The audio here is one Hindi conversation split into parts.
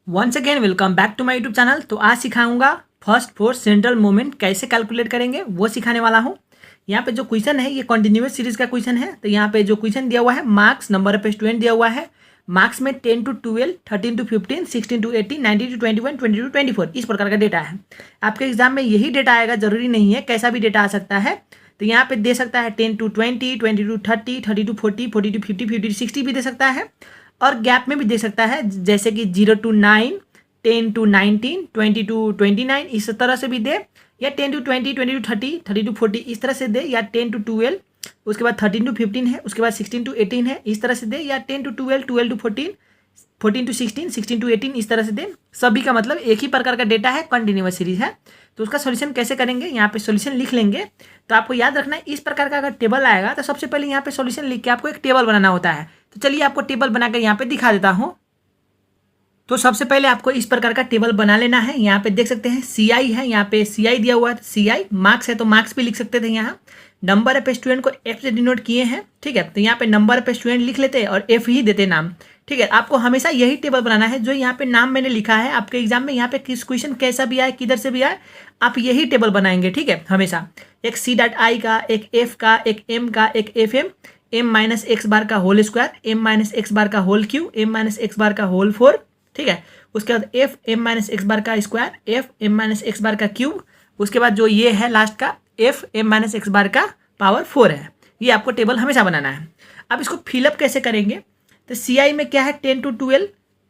Once again welcome back to my YouTube channel. तो आज सिखाऊंगा फर्स्ट फोर्थ सेंट्रल मोमेंट कैसे कैलकुलेट करेंगे वो सिखाने वाला हूँ। यहाँ पे जो क्वेश्चन है ये कंटिन्यूअस सीरीज का क्वेश्चन है। तो यहाँ पे जो क्वेश्चन दिया हुआ है मार्क्स नंबर ऑफ स्टूडेंट दिया हुआ है। मार्क्स में 10 to 12, 13 to 15, 16 to 18, 19 to 21, 20 to 24 इस प्रकार का डेटा है। आपके एग्जाम में यही डेटा आएगा, जरूरी नहीं है, कैसा भी डेटा आ सकता है। तो यहाँ पे दे सकता है 10 to 20, 20 to 30, 30 to 40, 40 to 50, 50 to 60 भी दे सकता है। और गैप में भी दे सकता है, जैसे कि 0 to 9, 10 to 19, 20 to 29 इस तरह से भी दे, या 10 to 20, 20 to 30, 30 to 40 इस तरह से दे, या 10 to 12, उसके बाद 13 to 15 है, उसके बाद 16 to 18 है इस तरह से दे, या 10 to 12, 12 to 14, 14 to 16, 16 to 18 इस तरह से दे। सभी का मतलब एक ही प्रकार का डेटा है, कंटिन्यूअस सीरीज है। तो उसका सॉल्यूशन कैसे करेंगे, यहाँ पे सॉल्यूशन लिख लेंगे। तो आपको याद रखना है इस प्रकार का अगर टेबल आएगा तो सबसे पहले यहाँ पे सॉल्यूशन लिख के आपको एक टेबल बनाना होता है। तो चलिए आपको टेबल बनाकर यहाँ पे दिखा देता हूँ। तो सबसे पहले आपको इस प्रकार का टेबल बना लेना है। यहाँ पे देख सकते हैं CI है, यहाँ पे CI दिया हुआ है, CI मार्क्स है तो मार्क्स भी लिख सकते थे। यहाँ नंबर ऑफ स्टूडेंट को F से डिनोट किए हैं, ठीक है। तो यहाँ पे नंबर ऑफ स्टूडेंट लिख लेते हैं और F ही देते नाम, ठीक है। आपको हमेशा यही टेबल बनाना है जो यहाँ पे नाम मैंने लिखा है। आपके एग्जाम में यहाँ पे किस क्वेश्चन कैसा भी आए, किधर से भी आए, आप यही टेबल बनाएंगे, ठीक है। हमेशा एक C.I का, एक F का, एक M का, एक FM, M minus x bar का whole square, M minus x bar का whole cube, M minus x bar का होल 4, ठीक है। उसके बाद F M minus x bar का square, F M minus x bar का क्यूब, उसके बाद जो ये है लास्ट का F M minus x bar का पावर 4 है। ये आपको टेबल हमेशा बनाना है। अब इसको फिलअप कैसे करेंगे, तो CI में क्या है 10 to 12,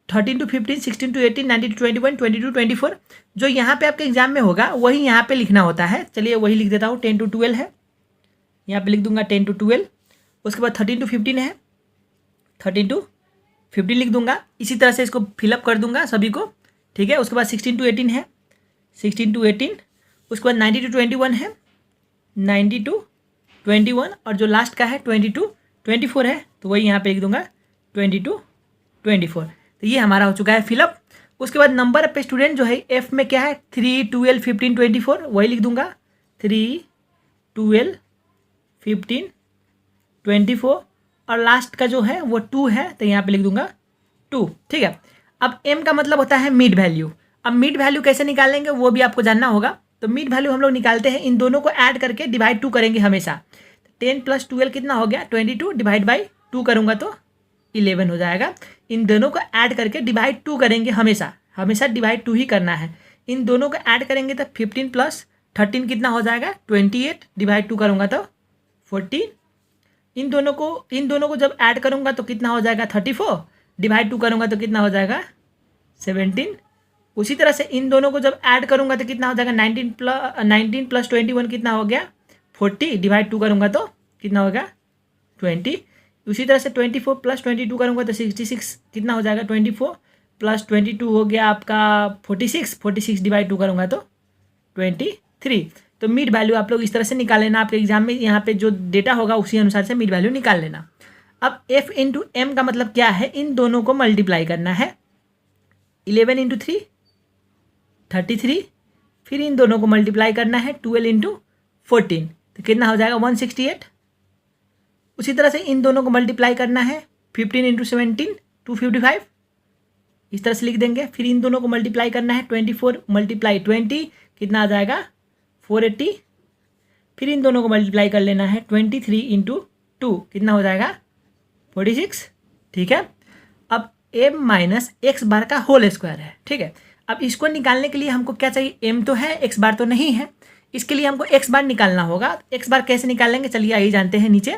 13 to 15, 16 to 18, 19 to 21, 20 to 24 जो यहाँ पे आपके एग्जाम में होगा वही यहाँ पे लिखना होता है। चलिए वही लिख देता हूँ। 10 to 12 है, यहाँ पे लिख दूंगा 10 to 12। उसके बाद 13 to 15 है, 13 to 15 लिख दूंगा। इसी तरह से इसको फिलअप कर दूंगा सभी को, ठीक है। उसके बाद 16 to 18 है, 16 to 18। उसके बाद 90 to 21 है, 90 to 21, और जो लास्ट का है 20 to 24 है, तो वही यहाँ पे लिख दूंगा 20 to 24। तो ये हमारा हो चुका है फिलअप। उसके बाद नंबर ऑफ स्टूडेंट जो है F में क्या है 3, 12, 15, 24, वही लिख दूंगा 3, 12, 15, 24, और लास्ट का जो है वो 2 है, तो यहाँ पे लिख दूंगा 2, ठीक है। अब M का मतलब होता है मिड वैल्यू। अब मिड वैल्यू कैसे निकालेंगे वो भी आपको जानना होगा। तो मिड वैल्यू हम लोग निकालते हैं, इन दोनों को ऐड करके डिवाइड 2 करेंगे हमेशा। 10 + 12 कितना हो गया 22, डिवाइड बाई 2 करूँगा तो 11 हो जाएगा। इन दोनों को ऐड करके डिवाइड 2 करेंगे, हमेशा हमेशा डिवाइड 2 ही करना है। इन दोनों को ऐड करेंगे तो 15 + 13 कितना हो जाएगा 28, डिवाइड 2 करूँगा तो 14। इन दोनों को जब ऐड करूँगा तो कितना हो जाएगा 34, डिवाइड 2 करूँगा तो कितना हो जाएगा 17। उसी तरह से इन दोनों को जब ऐड करूँगा तो कितना हो जाएगा 19 + 21 कितना हो गया 40, डिवाइड 2 करूँगा तो कितना होगा 20। उसी तरह से 24 + 22 करूँगा तो 66 कितना हो जाएगा 24 + 22 हो गया आपका 46, 46 डिवाइड 2 करूँगा तो 23। तो मिड वैल्यू आप लोग इस तरह से निकाल लेना। आपके एग्जाम में यहाँ पे जो डेटा होगा उसी अनुसार से मिड वैल्यू निकाल लेना। अब F × M का मतलब क्या है, इन दोनों को मल्टीप्लाई करना है। 11 × 3 33, फिर इन दोनों को मल्टीप्लाई करना है 12 × 14, तो कितना हो जाएगा 168। उसी तरह से इन दोनों को मल्टीप्लाई करना है 15 × 17 255, इस तरह से लिख देंगे। फिर इन दोनों को मल्टीप्लाई करना है 24 × 20 कितना आ जाएगा 480। फिर इन दोनों को मल्टीप्लाई कर लेना है 23 × 2 कितना हो जाएगा 46, ठीक है। अब M माइनस एक्स बार का होल स्क्वायर है, ठीक है। अब इसको निकालने के लिए हमको क्या चाहिए, M तो है, एक्स बार तो नहीं है। इसके लिए हमको एक्स बार निकालना होगा। एक्स बार कैसे निकालेंगे चलिए आइए जानते हैं नीचे।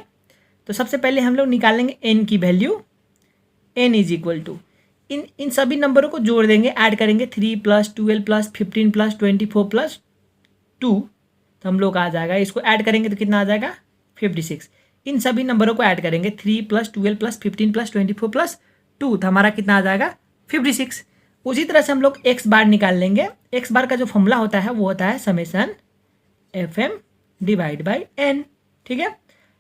तो सबसे पहले हम लोग निकालेंगे n की वैल्यू। n = इन सभी नंबरों को जोड़ देंगे, ऐड करेंगे 3 + 12 + 15 + 24 + 2, तो हम लोग आ जाएगा, इसको ऐड करेंगे तो कितना आ जाएगा 56। इन सभी नंबरों को ऐड करेंगे 3 + 12 + 15 + 24 + 2, तो हमारा कितना आ जाएगा 56। उसी तरह से हम लोग एक्स बार निकाल लेंगे। एक्स बार का जो फॉर्मूला होता है वो होता है समेसन FM / n, ठीक है।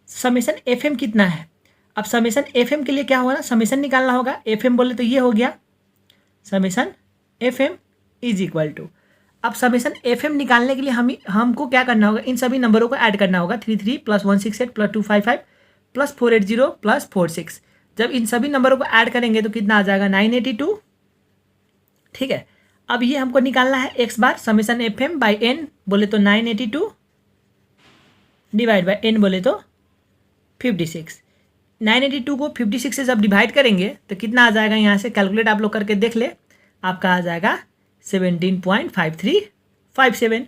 समेसन FM कितना है, अब समेसन FM के लिए क्या होगा ना, समेसन निकालना होगा। FM बोले तो ये हो गया समेसन FM = अब समेसन FM निकालने के लिए हमको क्या करना होगा, इन सभी नंबरों को ऐड करना होगा 33 + 168 + 255 + 480 + 46। जब इन सभी नंबरों को ऐड करेंगे तो कितना आ जाएगा 982, ठीक है। अब ये हमको निकालना है x bar summation F m by n बोले तो 982 डिवाइड बाई एन बोले तो 56। 982 को 56 से जब डिवाइड करेंगे तो कितना आ जाएगा, यहाँ से कैलकुलेट आप लोग करके देख ले, आपका आ जाएगा 17.5357।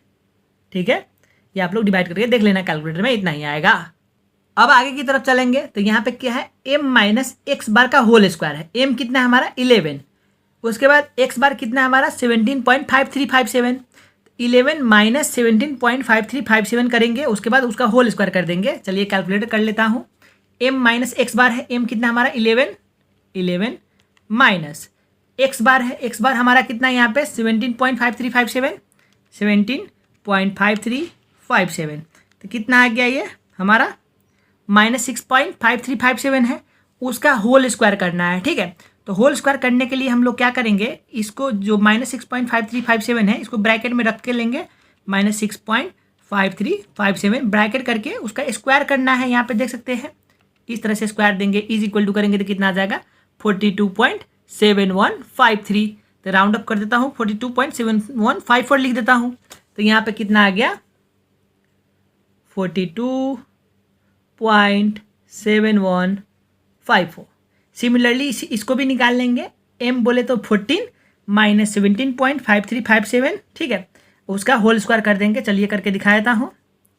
ठीक है, ये आप लोग डिवाइड करके देख लेना, कैलकुलेटर में इतना ही आएगा। अब आगे की तरफ चलेंगे तो यहाँ पे क्या है, m माइनस एक्स बार का होल स्क्वायर है। m कितना है हमारा 11, उसके बाद x बार कितना है हमारा 17.5357। 11 माइनस 17.5357 करेंगे, उसके बाद उसका होल स्क्वायर कर देंगे। चलिए कैलकुलेटर कर लेता हूँ। m माइनस एक्स बार है, m कितना हमारा 11 माइनस एक्स बार है, एक्स बार हमारा कितना है यहाँ पे 17.5357 तो कितना आ गया ये हमारा -6.5357 है, उसका होल स्क्वायर करना है। ठीक है, तो होल स्क्वायर करने के लिए हम लोग क्या करेंगे, इसको जो -6.5357 है इसको ब्रैकेट में रख के लेंगे, -6.5357 ब्रैकेट करके उसका स्क्वायर करना है। यहाँ पे देख सकते हैं इस तरह से स्क्वायर देंगे, इज इक्वल टू करेंगे तो कितना आ जाएगा 42.7153। तो राउंड अप कर देता हूँ, 42.7154 लिख देता हूँ। तो यहाँ पे कितना आ गया 42.7154। सिमिलरली इसको भी निकाल लेंगे, m बोले तो 14 माइनस 17.5357। ठीक है, उसका होल स्क्वायर कर देंगे। चलिए करके दिखा देता हूँ।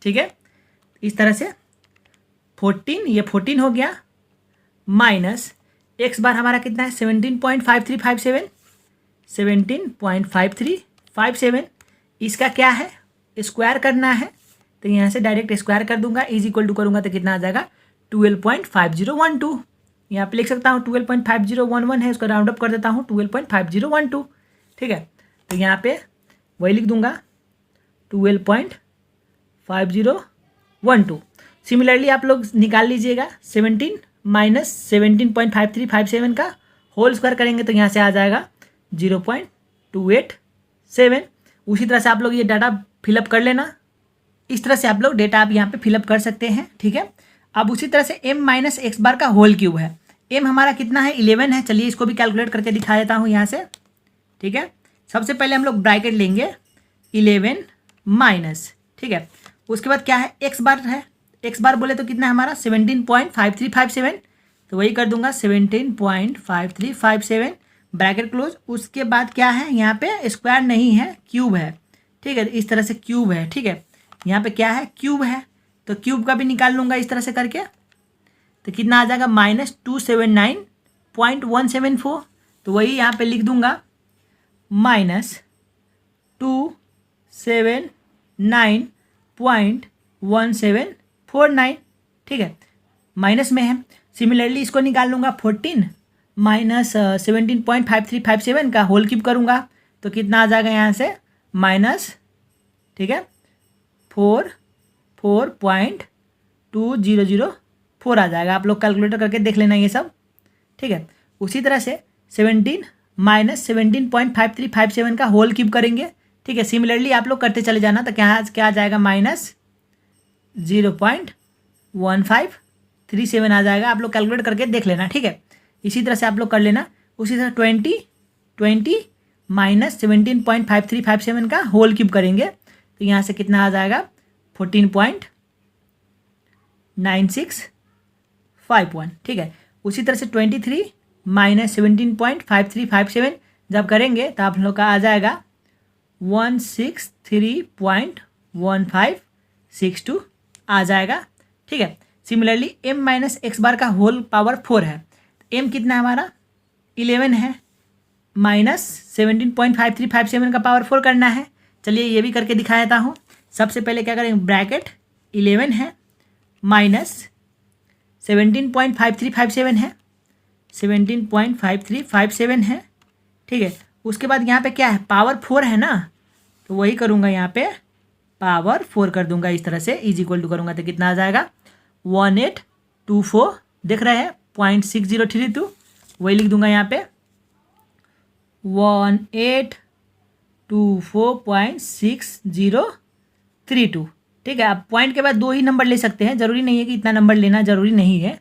ठीक है, इस तरह से 14, ये 14 हो गया, माइनस एक्स बार हमारा कितना है 17.5357। इसका क्या है, स्क्वायर करना है, तो यहाँ से डायरेक्ट स्क्वायर कर दूंगा, इज इक्वल टू करूँगा तो कितना आ जाएगा 12.5012। यहाँ पे लिख सकता हूँ 12.5011 है, उसका राउंड अप कर देता हूँ 12.5012। ठीक है, तो यहाँ पे वही लिख दूंगा 12.5012। सिमिलरली आप लोग निकाल लीजिएगा 17 माइनस 17.5357 का होल स्क्वायर करेंगे तो यहाँ से आ जाएगा 0.287। उसी तरह से आप लोग ये डाटा फिलअप कर लेना, इस तरह से आप लोग डेटा आप यहाँ पे फिलअप कर सकते हैं। ठीक है, अब उसी तरह से m माइनस एक्स बार का होल क्यूब है। m हमारा कितना है 11 है, चलिए इसको भी कैलकुलेट करके दिखा देता हूँ यहाँ से। ठीक है, सबसे पहले हम लोग ब्रैकेट लेंगे 11 माइनस, ठीक है, उसके बाद क्या है एक्स बार है, एक्स बार बोले तो कितना है हमारा 17.5357, तो वही कर दूंगा 17.5357 ब्रैकेट क्लोज। उसके बाद क्या है यहाँ पे स्क्वायर नहीं है, क्यूब है। ठीक है, इस तरह से क्यूब है। ठीक है, यहाँ पे क्या है क्यूब है, तो क्यूब का भी निकाल लूँगा इस तरह से करके, तो कितना आ जाएगा -279.174। तो वही यहाँ पे लिख दूँगा -279.1749। ठीक है, माइनस में है। सिमिलरली इसको निकाल लूँगा 14 माइनस 17.5357 का होल क्यूब करूँगा तो कितना आ जाएगा यहाँ से माइनस, ठीक है, 4.2004 आ जाएगा। आप लोग कैलकुलेटर करके देख लेना ये सब। ठीक है, उसी तरह से 17 माइनस 17.5357 का होल क्यूब करेंगे। ठीक है, सिमिलरली आप लोग करते चले जाना तो क्या आ जाएगा -0.1537 आ जाएगा। आप लोग कैलकुलेट करके देख लेना। ठीक है, इसी तरह से आप लोग कर लेना। उसी तरह 20 माइनस 17.5357 का होल क्यूब करेंगे तो यहाँ से कितना आ जाएगा 14.9651। ठीक है, उसी तरह से 23 माइनस 17.5357 जब करेंगे तो आप लोग का आ जाएगा 163.1562 आ जाएगा। ठीक है, similarly m minus x bar का होल पावर 4 है, m कितना हमारा 11 है, माइनस 17.5357 का पावर 4 करना है। चलिए ये भी करके दिखा देता हूँ। सबसे पहले क्या करेंगे, ब्रैकेट 11 है माइनस 17.5357 है, 17.5357 है। ठीक है, उसके बाद यहाँ पे क्या है पावर 4 है ना, तो वही करूँगा यहाँ पे पावर 4 कर दूंगा इस तरह से, इज इक्वल टू करूँगा तो कितना आ जाएगा 1824 देख रहे हैं 0.6032, वही लिख दूंगा यहाँ पे 1824.6032। ठीक है, आप पॉइंट के बाद 2 ही नंबर ले सकते हैं, ज़रूरी नहीं है कि इतना नंबर लेना ज़रूरी नहीं है।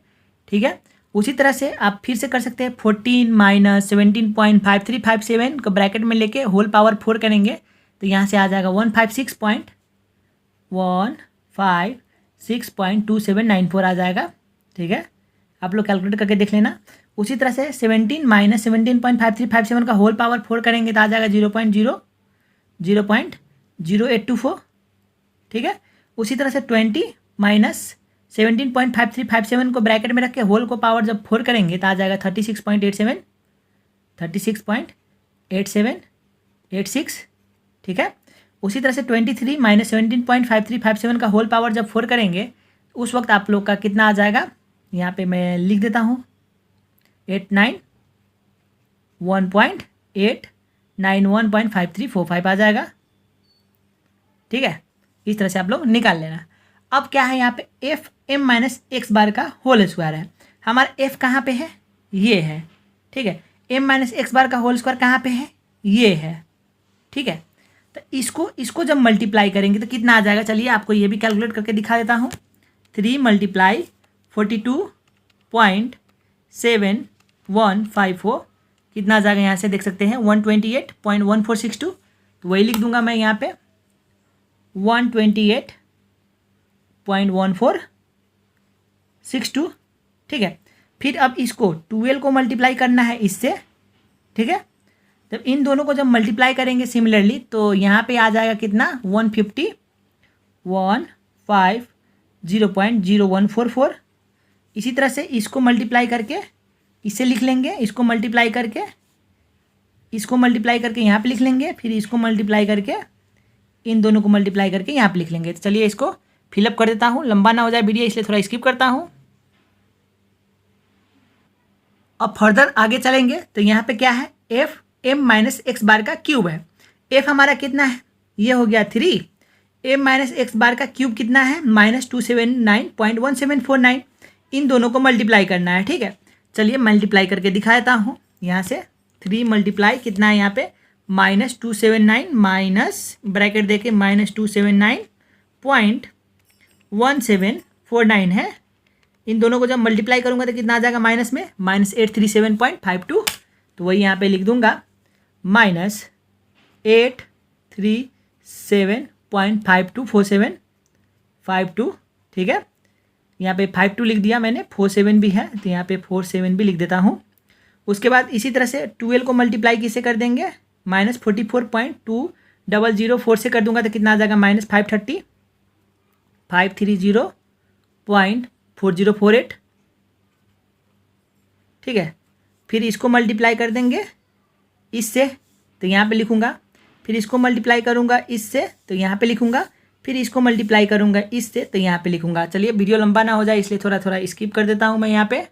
ठीक है, उसी तरह से आप फिर से कर सकते हैं 14 माइनस 17.5357 को ब्रैकेट में लेके होल पावर 4 करेंगे तो यहाँ से आ जाएगा 156.2794 आ जाएगा। ठीक है, आप लोग कैलकुलेट करके देख लेना। उसी तरह से 17 माइनस 17.5357 का होल पावर 4 करेंगे तो आ जाएगा 0.0824। ठीक है, उसी तरह से 20 माइनस 17.5357 को ब्रैकेट में रख के होल को पावर जब 4 करेंगे तो आ जाएगा 36.86। ठीक है, उसी तरह से 23 माइनस 17.5357 का होल पावर जब 4 करेंगे उस वक्त आप लोग का कितना आ जाएगा, यहाँ पे मैं लिख देता हूँ 1.5345 आ जाएगा। ठीक है, इस तरह से आप लोग निकाल लेना। अब क्या है, यहाँ पे F M minus x bar का होल स्क्वायर है। हमारा एफ कहाँ पे है, ये है। ठीक है, एम माइनस एक्स बार का होल स्क्वायर कहाँ पे है, ये है। ठीक है, तो इसको जब मल्टीप्लाई करेंगे तो कितना आ जाएगा, चलिए आपको ये भी कैलकुलेट करके दिखा देता हूँ। 3 × 42.7154 कितना आ जाएगा, यहाँ से देख सकते हैं 128.1462। तो वही लिख दूंगा मैं यहाँ पे 128.1462। ठीक है, फिर अब इसको 12 को मल्टीप्लाई करना है इससे। ठीक है, जब इन दोनों को जब मल्टीप्लाई करेंगे सिमिलरली तो यहाँ पे आ जाएगा कितना 150.0144। इसी तरह से इसको मल्टीप्लाई करके इससे लिख लेंगे, इसको मल्टीप्लाई करके यहाँ पे लिख लेंगे, फिर इसको मल्टीप्लाई करके इन दोनों को मल्टीप्लाई करके यहाँ पे लिख लेंगे। तो चलिए इसको फिलअप कर देता हूँ, लंबा ना हो जाए वीडियो इसलिए थोड़ा स्किप करता हूँ। अब फर्दर आगे चलेंगे तो यहाँ पे क्या है, F M minus x bar का क्यूब है। एफ हमारा कितना है, ये हो गया 3। एम माइनस एक्स बार का क्यूब कितना है, -279.1749। इन दोनों को मल्टीप्लाई करना है। ठीक है, चलिए मल्टीप्लाई करके दिखा देता हूँ। यहाँ से 3 मल्टीप्लाई कितना है, यहाँ पे -279 माइनस ब्रैकेट देके -279.1749 है। इन दोनों को जब मल्टीप्लाई करूँगा तो कितना आ जाएगा, माइनस में -837.52। तो वही यहाँ पे लिख दूंगा -837.524752। ठीक है, यहाँ पे 52 लिख दिया मैंने, 47 भी है तो यहाँ पे 47 भी लिख देता हूँ। उसके बाद इसी तरह से 12 को मल्टीप्लाई किससे कर देंगे, -44.2004 से कर दूंगा तो कितना आ जाएगा, -530.4048। ठीक है, फिर इसको मल्टीप्लाई कर देंगे इससे तो यहाँ पे लिखूँगा, फिर इसको मल्टीप्लाई करूँगा इससे तो यहाँ पे लिखूँगा, फिर इसको मल्टीप्लाई करूँगा इससे तो यहाँ पे लिखूँगा। चलिए वीडियो लंबा ना हो जाए इसलिए थोड़ा थोड़ा स्किप कर देता हूँ मैं यहाँ पे।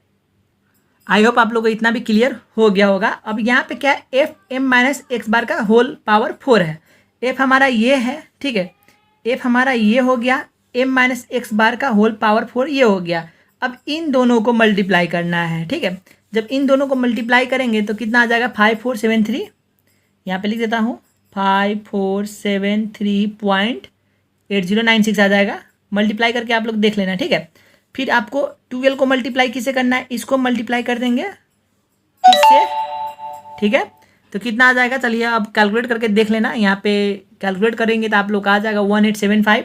आई होप आप लोगों को इतना भी क्लियर हो गया होगा। अब यहाँ पे क्या है, F M minus x bar का होल पावर 4 है। एफ हमारा ये है। ठीक है, एफ हमारा ये हो गया, एम माइनस एक्स बार का होल पावर 4 ये हो गया। अब इन दोनों को मल्टीप्लाई करना है। ठीक है, जब इन दोनों को मल्टीप्लाई करेंगे तो कितना आ जाएगा, 5473। यहाँ पे लिख देता हूँ 5473.8096 आ जाएगा। मल्टीप्लाई करके आप लोग देख लेना। ठीक है, फिर आपको 12 को मल्टीप्लाई किससे करना है, इसको मल्टीप्लाई कर देंगे इससे। ठीक है, तो कितना आ जाएगा, चलिए अब कैलकुलेट करके देख लेना। यहाँ पे कैलकुलेट करेंगे तो आप लोग का आ जाएगा 1875।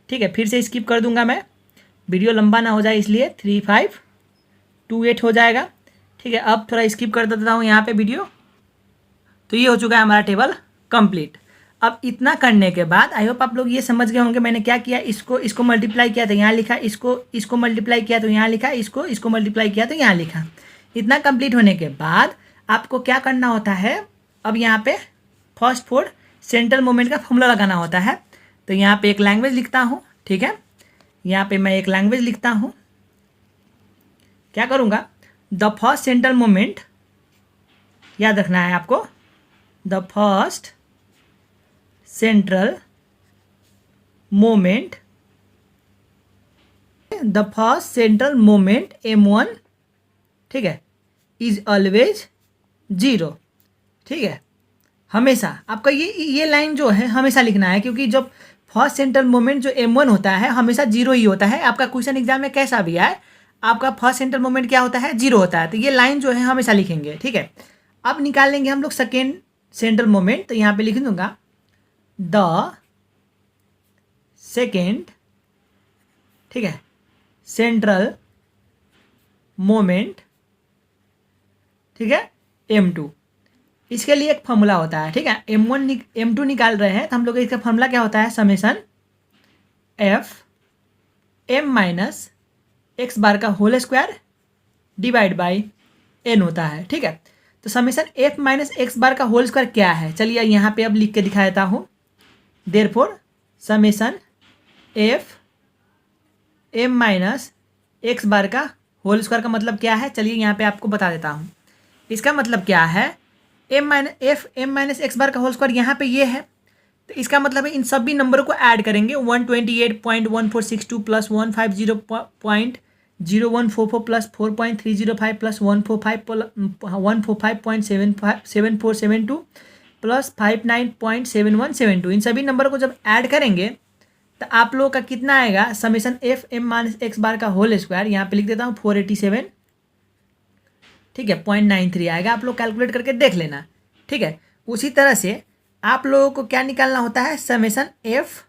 ठीक है, फिर से स्किप कर दूंगा मैं, वीडियो लंबा ना हो जाए इसलिए 3528 हो जाएगा। ठीक है, अब थोड़ा स्किप कर देता हूँ यहाँ पे वीडियो। तो ये हो चुका है हमारा टेबल कंप्लीट। अब इतना करने के बाद आई होप आप लोग ये समझ गए होंगे मैंने क्या किया, इसको मल्टीप्लाई किया तो यहाँ लिखा, इसको मल्टीप्लाई किया तो यहाँ लिखा, इसको मल्टीप्लाई किया तो यहाँ लिखा। इतना कंप्लीट होने के बाद आपको क्या करना होता है, अब यहाँ पे फर्स्ट फोर सेंट्रल मोमेंट का फॉर्मूला लगाना होता है। तो यहाँ पे एक लैंग्वेज लिखता हूँ। ठीक है, यहाँ पे मैं एक लैंग्वेज लिखता हूँ। क्या करूँगा, द फर्स्ट सेंट्रल मोमेंट, याद रखना है आपको, the first central moment m1, ठीक है, इज ऑलवेज 0। ठीक है, हमेशा आपका ये लाइन जो है हमेशा लिखना है, क्योंकि जब फर्स्ट सेंट्रल मोमेंट जो m1 होता है हमेशा 0 ही होता है। आपका क्वेश्चन एग्जाम में कैसा भी आए, आपका फर्स्ट सेंट्रल मोमेंट क्या होता है, 0 होता है। तो ये लाइन जो है हमेशा लिखेंगे, ठीक है। अब निकाल लेंगे हम लोग सेकेंड सेंट्रल मोमेंट। तो यहाँ पे लिख दूंगा द सेकेंड, ठीक है, सेंट्रल मोमेंट, ठीक है, m2। इसके लिए एक फॉर्मूला होता है, ठीक है। m1 m2 निकाल रहे हैं तो हम लोग इसका फॉर्मूला क्या होता है, summation f m minus x bar का whole square divide by n होता है, ठीक है। तो summation f minus x bar का होल स्क्वायर क्या है, चलिए यहाँ पे अब लिख के दिखा देता हूँ। Therefore summation f m minus x bar का होल स्क्वायर का मतलब क्या है, चलिए यहाँ पे आपको बता देता हूँ। इसका मतलब क्या है, m माइनस एक्स बार का होल स्क्वायर यहाँ पे ये है। तो इसका मतलब है इन सभी नंबरों को ऐड करेंगे, 128.1462 प्लस 150.0144 प्लस 4.305 प्लस 145.7472 प्लस 59.7172। इन सभी नंबरों को जब ऐड करेंगे तो आप लोगों का कितना आएगा, summation F M minus x bar का होल स्क्वायर, यहाँ पे लिख देता हूँ 487, ठीक है, 0.93 आएगा। आप लोग कैलकुलेट करके देख लेना, ठीक है। उसी तरह से आप लोगों को क्या निकालना होता है, summation F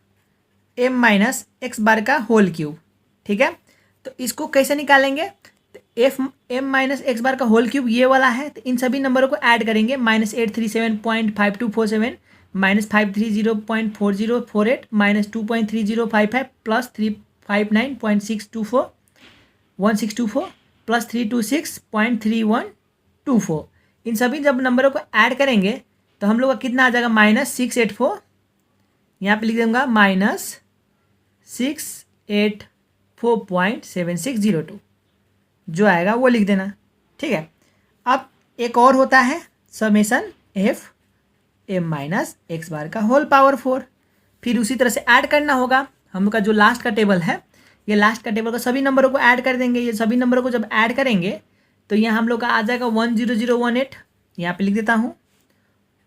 M minus x bar का होल क्यूब, ठीक है। तो इसको कैसे निकालेंगे, तो F M minus x bar का होल क्यूब ये वाला है। तो इन सभी नंबरों को ऐड करेंगे, -837.5247 -530.4048 -2.3055 प्लस 359.624 1624 प्लस 326.3124। इन सभी जब नंबरों को ऐड करेंगे तो हम लोग का कितना आ जाएगा, -684, यहाँ पे लिख दूंगा -684.7602, जो आएगा वो लिख देना, ठीक है। अब एक और होता है summation F M minus x bar का होल पावर 4। फिर उसी तरह से ऐड करना होगा। हम लोग का जो लास्ट का टेबल है, ये लास्ट का टेबल का सभी नंबरों को ऐड कर देंगे। ये सभी नंबरों को जब ऐड करेंगे तो यहाँ हम लोग का आ जाएगा 10018, यहाँ पे लिख देता हूँ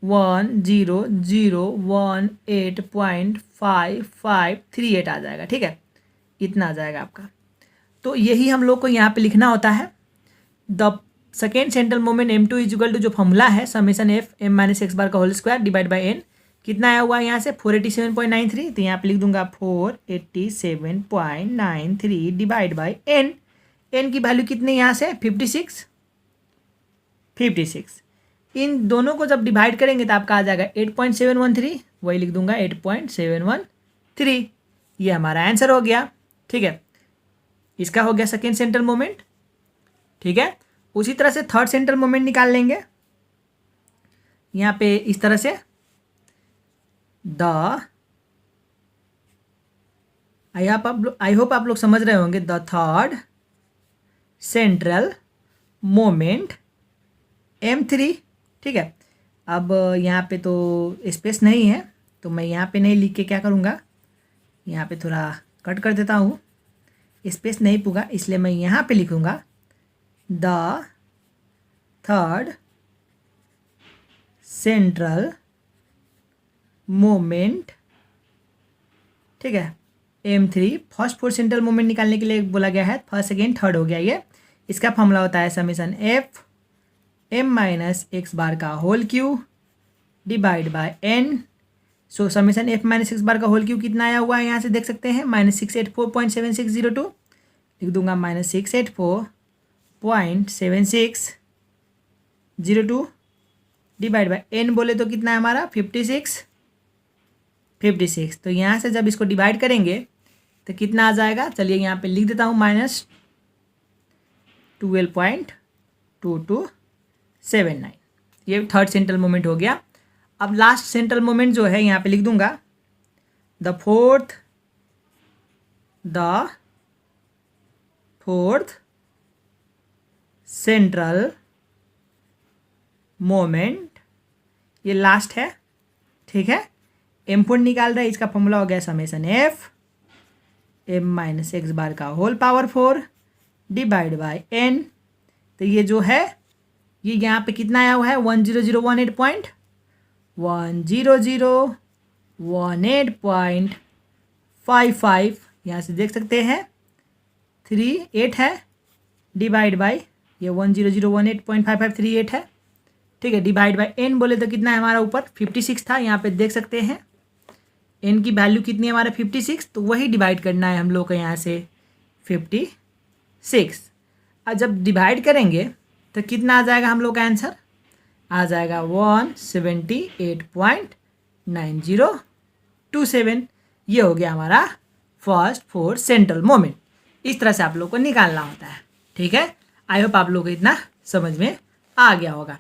10018.5538 आ जाएगा, ठीक है, इतना आ जाएगा आपका। तो यही हम लोग को यहाँ पे लिखना होता है। The second central moment m2 is equal to, जो फॉर्मूला है summation F M minus x bar का whole square divide by n, कितना आया हुआ है यहाँ से 487.93। तो यहाँ पे लिख दूंगा 487.93 डिवाइड बाई n। n की वैल्यू कितनी यहाँ से 56। इन दोनों को जब डिवाइड करेंगे तो आपका आ जाएगा 8.713, वही लिख दूंगा 8.713। ये हमारा आंसर हो गया, ठीक है। इसका हो गया सेकेंड सेंट्रल मोमेंट, ठीक है। उसी तरह से थर्ड सेंट्रल मोमेंट निकाल लेंगे। यहाँ पे इस तरह से आई होप आप लोग समझ रहे होंगे, the third central moment m3, ठीक है। अब यहाँ पे तो स्पेस नहीं है तो मैं यहाँ पे नहीं लिख के क्या करूँगा, यहाँ पे थोड़ा कट कर देता हूँ, स्पेस नहीं पूगा, इसलिए मैं यहाँ पे लिखूँगा द थर्ड सेंट्रल मोमेंट, ठीक है, m3। First fourth central moment निकालने के लिए बोला गया है, फर्स्ट सेकेंड थर्ड हो गया ये। इसका फॉर्मूला होता है summation F M minus x bar का whole cube divide by n। So summation F minus x bar का होल क्यूब कितना आया हुआ है, यहाँ से देख सकते हैं -684.7602, लिख दूंगा -684.7602 डिवाइड बाय n बोले तो कितना है हमारा 56। तो यहाँ से जब इसको डिवाइड करेंगे तो कितना आ जाएगा, चलिए यहाँ पे लिख देता हूँ -12.2279। ये थर्ड सेंट्रल मोमेंट हो गया। अब लास्ट सेंट्रल मोमेंट जो है यहाँ पे लिख दूंगा द फोर्थ सेंट्रल मोमेंट, ये लास्ट है, ठीक है। m4 निकाल रहे हैं, इसका फॉर्मूला हो गया summation F M minus x bar का whole power 4 divide by n। तो ये जो है ये यहाँ पे कितना आया हुआ है 10018.55, यहाँ से देख सकते हैं 38 है डिवाइड बाई ये 10018.5538 है, ठीक है। डिवाइड बाई n बोले तो कितना है हमारा ऊपर 56 था, यहाँ पे देख सकते हैं n की वैल्यू कितनी है हमारा 56, तो वही डिवाइड करना है हम लोग को यहाँ से 56। और जब डिवाइड करेंगे तो कितना आ जाएगा हम लोग का आंसर, आ जाएगा 178.9027। ये हो गया हमारा फर्स्ट फोर्थ सेंट्रल मोमेंट। इस तरह से आप लोग को निकालना होता है, ठीक है। आई होप आप लोग को इतना समझ में आ गया होगा।